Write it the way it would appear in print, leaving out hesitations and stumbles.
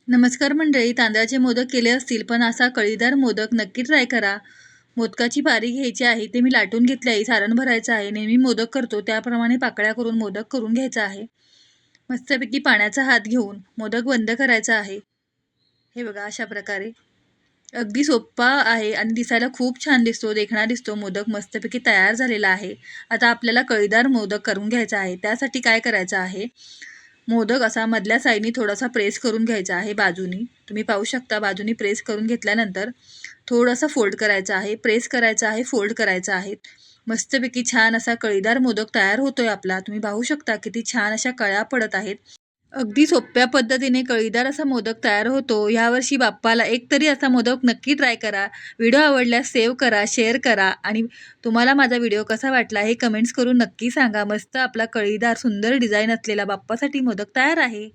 नमस्कार मंडळी. तांदळाचे मोदक केले असतील पण असा कळीदार मोदक नक्की ट्राय करा. मोदकाची पारी घ्यायची आहे, ते मी लाटून घेतले आहे. सारण भरायचं आहे. नेहमी मोदक करतो त्याप्रमाणे पाकळ्या करून मोदक करून घ्यायचा आहे. मस्तपैकी पाण्याचा हात घेऊन मोदक बंद करायचा आहे. हे बघा अशा प्रकारे अगदी सोप्पा आहे आणि दिसायला खूप छान दिसतो, देखणा दिसतो. मोदक मस्तपैकी तयार झालेला आहे. आता आपल्याला कळीदार मोदक करून घ्यायचा आहे. त्यासाठी काय करायचं आहे, मोदक असा मधल्या साईडनी थोडासा प्रेस करून घ्यायचा आहे बाजूनी. तुम्ही पाहू शकता बाजूनी प्रेस करून घेतल्यानंतर थोडासा फोल्ड करायचा आहे, प्रेस करायचा आहे, फोल्ड करायचा आहे. मस्तपैकी छान असा कळीदार मोदक तयार होतोय आपला. तुम्ही पाहू शकता किती छान अशा कळ्या पडत आहेत. अगदी सोप्या पद्धतीने कळीदार असा मोदक तयार होतो. यावर्षी बाप्पाला एक तरी असा मोदक नक्की ट्राय करा. व्हिडिओ आवडल्यास सेव्ह करा, शेअर करा आणि तुम्हाला माझा व्हिडिओ कसा वाटला हे कमेंट्स करून नक्की सांगा. मस्त आपला कळीदार सुंदर डिझाईन असलेला बाप्पासाठी मोदक तयार आहे.